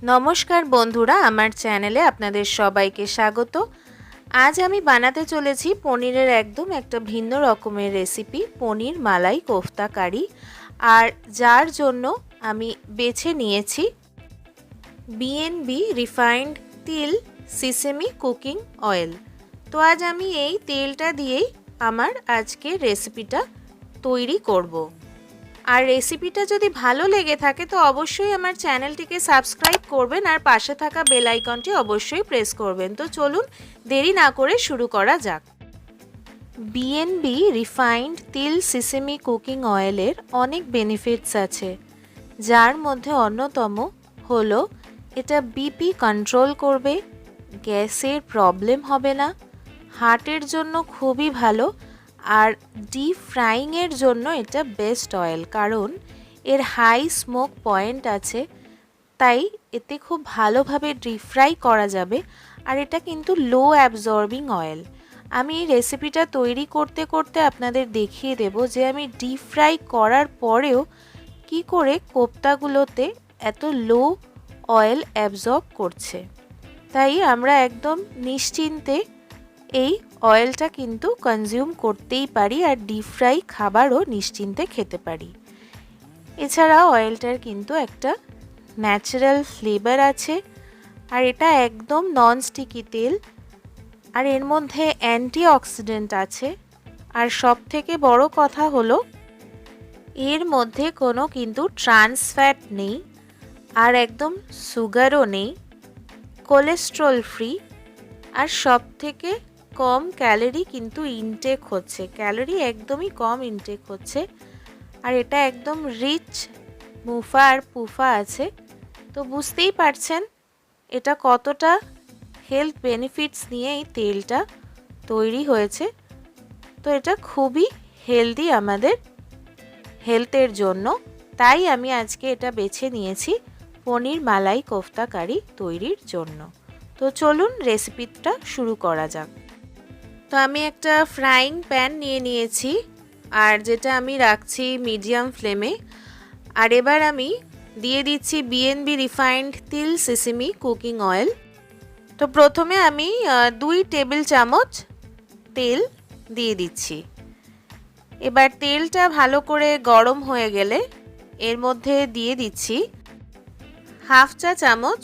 নমস্কার বন্ধুরা, আমার চ্যানেলে আপনাদের সবাইকে স্বাগত। আজ আমি বানাতে চলেছি পনিরের একদম একটা ভিন্ন রকমের রেসিপি, পনির মালাই কোফতা কারি। আর যার জন্য আমি বেছে নিয়েছি বিএনবি রিফাইন্ড তিল সিসেমি কুকিং অয়েল। তো আজ আমি এই তেলটা দিয়েই আমার আজকের রেসিপিটা তৈরি করব। আর রেসিপিটা যদি ভালো লেগে থাকে তো অবশ্যই আমার চ্যানেলটিকে সাবস্ক্রাইব করবেন আর পাশে থাকা বেল আইকনটি অবশ্যই প্রেস করবেন। তো চলুন দেরি না করে শুরু করা যাক। বিএনবি রিফাইন্ড তিল সিসেমি কুকিং অয়েলের অনেক বেনিফিটস আছে, যার মধ্যে অন্যতম হলো এটা বিপি কন্ট্রোল করবে, গ্যাসের প্রবলেম হবে না, হার্টের জন্য খুবই ভালো, আর ডিপ ফ্রাইংয়ের জন্য এটা বেস্ট অয়েল, কারণ এর হাই স্মোক পয়েন্ট আছে, তাই এতে খুব ভালোভাবে ডিপ ফ্রাই করা যাবে। আর এটা কিন্তু লো অ্যাবজর্বিং অয়েল। আমি এই রেসিপিটা তৈরি করতে করতে আপনাদের দেখিয়ে দেব যে আমি ডিপ ফ্রাই করার পরেও কি করে কোপ্তাগুলোতে এত লো অয়েল অ্যাবজর্ব করছে। তাই আমরা একদম নিশ্চিন্তে এই অয়েলটা কিন্তু কনজিউম করতেই পারি আর ডিপ ফ্রাই খাবারও নিশ্চিন্তে খেতে পারি। এছাড়া অয়েলটার কিন্তু একটা ন্যাচারাল ফ্লেভার আছে, আর এটা একদম নন স্টিকি তেল, আর এর মধ্যে অ্যান্টিঅক্সিডেন্ট আছে। আর সব থেকে বড় কথা হলো এর মধ্যে কোনো কিন্তু ট্রান্স ফ্যাট নেই, আর একদম সুগারও নেই, কোলেস্ট্রল ফ্রি, আর সব থেকে কম ক্যালোরি কিন্তু ইনটেক হচ্ছে, ক্যালোরি একদমই কম ইনটেক হচ্ছে। আর এটা একদম রিচ মুফা আর পুফা আছে। তো বুঝতেই পারছেন এটা কতটা হেলথ বেনিফিটস নিয়ে এই তেলটা তৈরি হয়েছে। তো এটা খুবই হেলদি আমাদের হেলথের জন্য, তাই আমি আজকে এটা বেছে নিয়েছি পনির মালাই কোফতা কারি তৈরির জন্য। তো চলুন রেসিপিটা শুরু করা যাক। তো আমি একটা ফ্রাইং প্যান নিয়ে নিয়েছি, আর যেটা আমি রাখছি মিডিয়াম ফ্লেমে। আর এবার আমি দিয়ে দিচ্ছি বিএনবি রিফাইন্ড তিল সিসেমি কুকিং অয়েল। তো প্রথমে আমি 2 টেবিল চামচ তেল দিয়ে দিচ্ছি। এবার তেলটা ভালো করে গরম হয়ে গেলে এর মধ্যে দিয়ে দিচ্ছি হাফ চা চামচ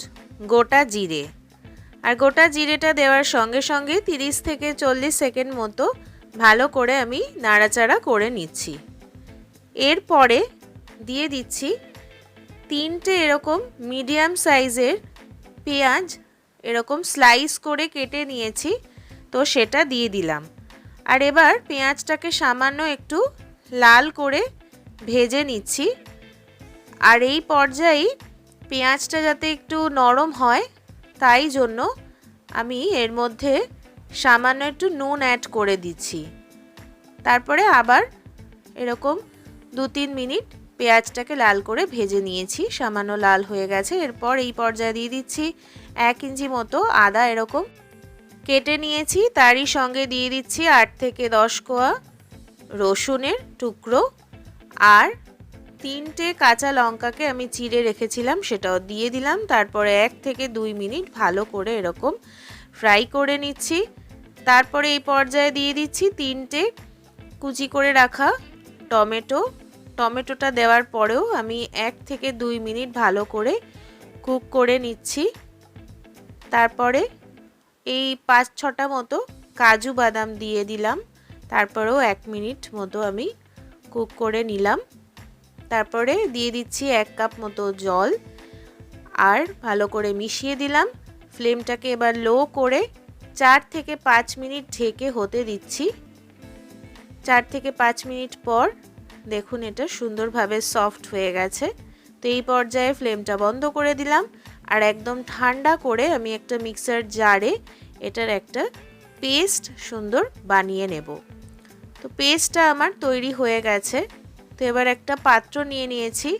গোটা জিরে। আর গোটা জিরেটা দেওয়ার সঙ্গে সঙ্গে 30 থেকে 40 সেকেন্ড মতো ভালো করে আমি নাড়াচাড়া করে নিচ্ছি। এরপরে দিয়ে দিচ্ছি 3টে এরকম মিডিয়াম সাইজের পেঁয়াজ, এরকম স্লাইস করে কেটে নিয়েছি, তো সেটা দিয়ে দিলাম। আর এবার পেঁয়াজটাকে সামান্য একটু লাল করে ভেজে নিচ্ছি। আর এই পর্যায়ে পেঁয়াজটা যাতে একটু নরম হয় তাই জন্য আমি এর মধ্যে সামান্য একটু নুন অ্যাড করে দিচ্ছি। তারপরে আবার এরকম 2-3 মিনিট পেঁয়াজটাকে লাল করে ভেজে নিয়েছি, সামান্য লাল হয়ে গেছে। এরপর এই পর্যায়ে দিয়ে দিচ্ছি 1 ইঞ্চি মতো আদা এরকম কেটে নিয়েছি, তারই সঙ্গে দিয়ে দিচ্ছি 8 থেকে 10 কোয়া রসুনের টুকরো, আর 3টে কাঁচা লঙ্কাকে আমি চিড়ে রেখেছিলাম সেটাও দিয়ে দিলাম। তারপরে 1 থেকে 2 মিনিট ভালো করে এরকম ফ্রাই করে নিচ্ছি। তারপরে এই পর্যায়ে দিয়ে দিচ্ছি 3টে কুচি করে রাখা টমেটোটা দেওয়ার পরেও আমি 1 থেকে 2 মিনিট ভালো করে কুক করে নিচ্ছি। তারপরে এই 5-6টা মতো কাজু বাদাম দিয়ে দিলাম, তারপরেও 1 মিনিট মতো আমি কুক করে নিলাম। তারপরে দিয়ে দিচ্ছি 1 কাপ মতো জল, আর ভালো করে মিশিয়ে দিলাম। ফ্লেমটাকে এবার লো করে 4 থেকে 5 মিনিট ঢেকে হতে দিচ্ছি। 4 থেকে 5 মিনিট পর দেখুন এটা সুন্দরভাবে সফট হয়ে গেছে। তো এই পর্যায়ে ফ্লেমটা বন্ধ করে দিলাম, আর একদম ঠান্ডা করে আমি একটা মিক্সার জারে এটার একটা পেস্ট সুন্দর বানিয়ে নেব। তো পেস্টটা আমার তৈরি হয়ে গেছে। তো এবার একটা পাত্র নিয়ে নিয়েছি,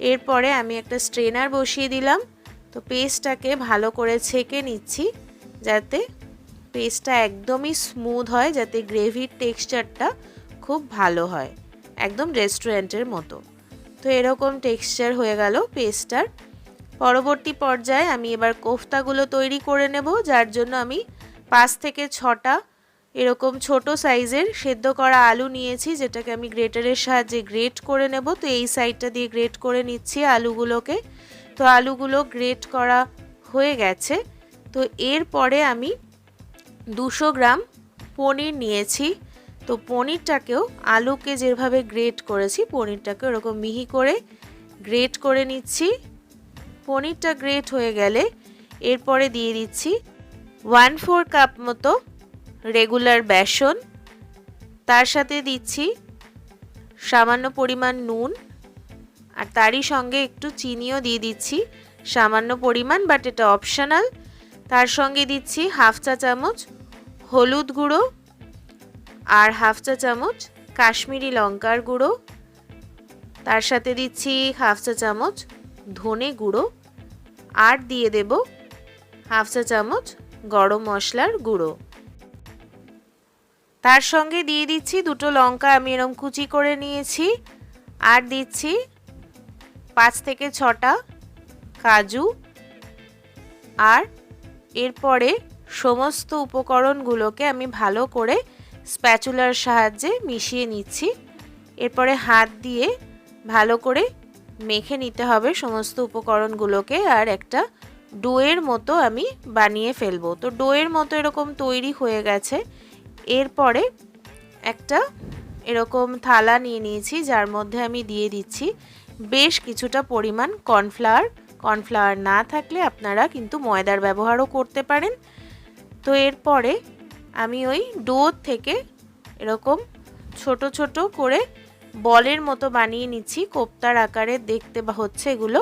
এরপরে আমি একটা স্ট্রেনার বসিয়ে দিলাম। তো পেস্টটাকে ভালো করে ছেঁকে নিচ্ছি যাতে পেস্টটা একদমই স্মুথ হয়, যাতে গ্রেভির টেক্সচারটা খুব ভালো হয়, একদম রেস্টুরেন্টের মতো। তো এরকম টেক্সচার হয়ে গেল পেস্টটার। পরবর্তী পর্যায়ে আমি এবার কোফতাগুলো তৈরি করে নেব, যার জন্য আমি 5 থেকে 6টা এরকম ছোট সাইজের সেদ্ধ করা আলু নিয়েছি, যেটাকে আমি গ্রেটারের সাহায্যে গ্রেট করে নেব। তো এই সাইডটা দিয়ে গ্রেট করে নিচ্ছি আলুগুলোকে। তো আলুগুলো গ্রেট করা হয়ে গেছে। তো এরপরে আমি 200 গ্রাম পনির নিয়েছি। তো পনিরটাকেও আলুকে যেভাবে গ্রেট করেছি পনিরটাকে এরকম মিহি করে গ্রেট করে নিচ্ছি। পনিরটা গ্রেট হয়ে গেলে এরপরে দিয়ে দিচ্ছি 1/4 কাপ মতো রেগুলার বেসন, তার সাথে দিচ্ছি সামান্য পরিমাণ নুন, আর তারই সঙ্গে একটু চিনিও দিয়ে দিচ্ছি সামান্য পরিমাণ, বাট এটা অপশনাল। তার সঙ্গে দিচ্ছি 1/2 চা চামচ হলুদ গুঁড়ো আর 1/2 চা চামচ কাশ্মীরি লঙ্কার গুঁড়ো, তার সাথে দিচ্ছি 1/2 চা চামচ ধনে গুঁড়ো, আর দিয়ে দেব 1/2 চা চামচ গরম মশলার গুঁড়ো। তার সঙ্গে দিয়ে দিচ্ছি 2টো লঙ্কা আমি এরকম কুচি করে নিয়েছি, আর দিচ্ছি 5 থেকে 6টা কাজু। আর এরপরে সমস্ত উপকরণগুলোকে আমি ভালো করে স্প্যাচুলার সাহায্যে মিশিয়ে নিচ্ছি। এরপরে হাত দিয়ে ভালো করে মেখে নিতে হবে সমস্ত উপকরণগুলোকে, আর একটা ডোয়ের মতো আমি বানিয়ে ফেলবো। তো ডোয়ের মতো এরকম তৈরি হয়ে গেছে। এরপরে একটা এরকম থালা নিয়ে নিয়েছি, যার মধ্যে আমি দিয়ে দিচ্ছি বেশ কিছুটা পরিমাণ কর্নফ্লাওয়ার। কর্নফ্লাওয়ার না থাকলে আপনারা কিন্তু ময়দার ব্যবহারও করতে পারেন। তো এরপরে আমি ওই ডো থেকে এরকম ছোট ছোট করে বলের মতো বানিয়ে নিচ্ছি, কোফতার আকারে দেখতে হচ্ছে এগুলো।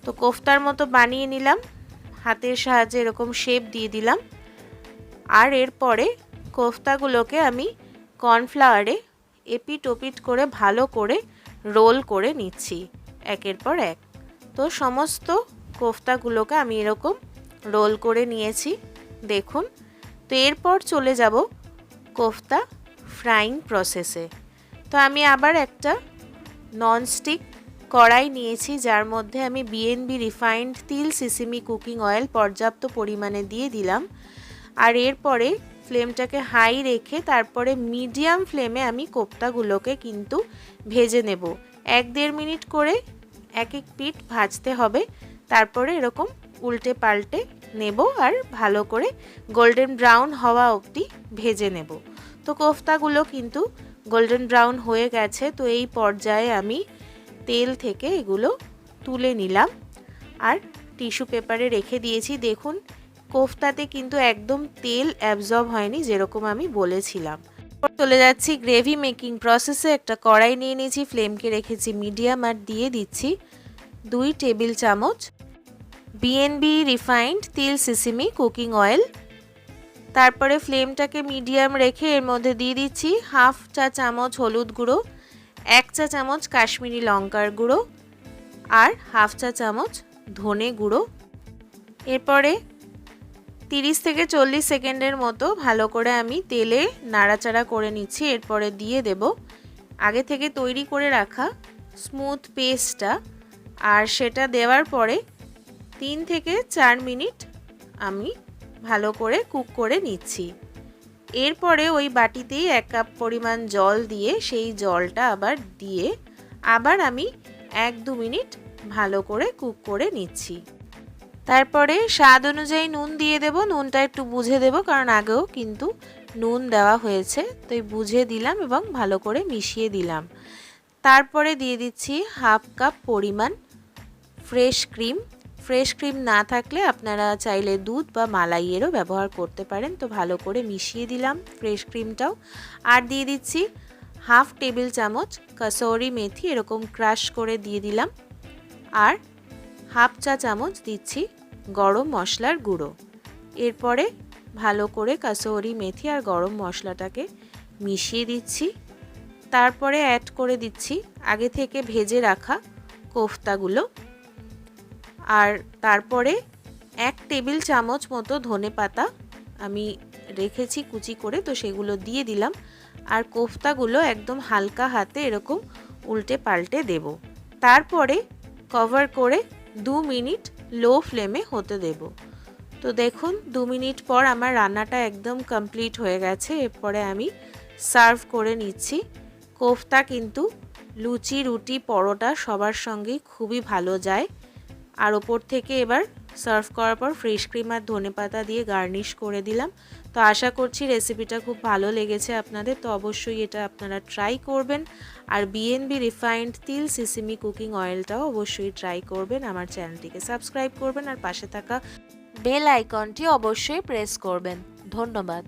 তো কোফতার মতো বানিয়ে নিলাম, হাতের সাহায্যে এরকম শেপ দিয়ে দিলাম। আর এরপরে কোফতাগুলোকে আমি কর্নফ্লাওয়ারে এপিট ওপিট করে ভালো করে রোল করে নিচ্ছি একের পর এক। তো সমস্ত কোফতাগুলোকে আমি এরকম রোল করে নিয়েছি দেখুন। তো এরপর চলে যাব কোফতা ফ্রাইং প্রসেসে। তো আমি আবার একটা ননস্টিক কড়াই নিয়েছি, যার মধ্যে আমি বিএনবি রিফাইন্ড তিল সিসিমি কুকিং অয়েল পর্যাপ্ত পরিমাণে দিয়ে দিলাম। আর এরপরে ফ্লেমটাকে হাই রেখে তারপরে মিডিয়াম ফ্লেমে আমি কোফতাগুলোকে কিন্তু ভেজে নেব। 1-1.5 মিনিট করে এক এক পিঠ ভাজতে হবে, তারপরে এরকম উল্টে পাল্টে নেব আর ভালো করে গোল্ডেন ব্রাউন হওয়া অবধি ভেজে নেব। তো কোফতাগুলো কিন্তু গোল্ডেন ব্রাউন হয়ে গেছে। তো এই পর্যায়ে আমি তেল থেকে এগুলো তুলে নিলাম আর টিস্যু পেপারে রেখে দিয়েছি। দেখুন কোফতাতে কিন্তু একদম তেল অ্যাবজর্ব হয়নি, যেরকম আমি বলেছিলাম। চলে যাচ্ছি গ্রেভি মেকিং প্রসেসে। একটা কড়াই নিয়ে নিয়েছি, ফ্লেমকে রেখেছি মিডিয়াম, আর দিয়ে দিচ্ছি 2 টেবিল চামচ বিএনবি রিফাইন্ড তিল সিসিমি কুকিং অয়েল। তারপরে ফ্লেমটাকে মিডিয়াম রেখে এর মধ্যে দিয়ে দিচ্ছি 1/2 চা চামচ হলুদ গুঁড়ো, 1 চা চামচ কাশ্মীরি লঙ্কার গুঁড়ো, আর 1/2 চা চামচ ধনে গুঁড়ো। এরপরে 30 থেকে 40 সেকেন্ডের মতো ভালো করে আমি তেলে নাড়াচাড়া করে নিচ্ছি। এরপরে দিয়ে দেব আগে থেকে তৈরি করে রাখা স্মুথ পেস্টটা, আর সেটা দেওয়ার পরে 3 থেকে 4 মিনিট আমি ভালো করে কুক করে নিচ্ছি। এরপরে ওই বাটিতেই 1 কাপ পরিমাণ জল দিয়ে সেই জলটা আবার দিয়ে আবার আমি 1-2 মিনিট ভালো করে কুক করে নিচ্ছি। তারপরে স্বাদ অনুযায়ী নুন দিয়ে দেব। নুনটা একটু বুঝে দেব, কারণ আগেও কিন্তু নুন দেওয়া হয়েছে, তো বুঝে দিলাম এবং ভালো করে মিশিয়ে দিলাম। তারপরে দিয়ে দিচ্ছি 1/2 কাপ পরিমাণ ফ্রেশ ক্রিম। ফ্রেশ ক্রিম না থাকলে আপনারা চাইলে দুধ বা মালাইয়েরও ব্যবহার করতে পারেন। তো ভালো করে মিশিয়ে দিলাম ফ্রেশ ক্রিমটাও, আর দিয়ে দিচ্ছি 1/2 টেবিল চামচ কাসুরি মেথি এরকম ক্রাশ করে দিয়ে দিলাম, আর 1/2 চা চামচ দিচ্ছি গরম মশলার গুঁড়ো। এরপরে ভালো করে কাসুরি মেথি আর গরম মশলাটাকে মিশিয়ে দিচ্ছি। তারপরে অ্যাড করে দিচ্ছি আগে থেকে ভেজে রাখা কোফতাগুলো, আর তারপরে 1 টেবিল চামচ মতো ধনেপাতা আমি রেখেছি কুচি করে, তো সেগুলো দিয়ে দিলাম। আর কোফতাগুলো একদম হালকা হাতে এরকম উল্টে পাল্টে দেব। তারপরে কভার করে 2 মিনিট লো ফ্লেমে হতে দেব। তো দেখুন 2 মিনিট পর আমার রান্নাটা একদম কমপ্লিট হয়ে গেছে। এরপরে আমি সার্ভ করে নিচ্ছি। কোফতা কিন্তু লুচি, রুটি, পরোটা সবার সঙ্গেই খুবই ভালো যায়। আর ওপর থেকে এবার সার্ভ করার পর ফ্রেশ ক্রিম আর ধনেপাতা দিয়ে গার্নিশ করে দিলাম। তো আশা করছি রেসিপিটা খুব ভালো লেগেছে আপনাদের, তো অবশ্যই এটা আপনারা ট্রাই করবেন। আর বিএনবি রিফাইন্ড তিল সিসিমি কুকিং অয়েলটাও অবশ্যই ট্রাই করবেন। আমার চ্যানেলটিকে সাবস্ক্রাইব করবেন আর পাশে থাকা বেল আইকনটি অবশ্যই প্রেস করবেন। ধন্যবাদ।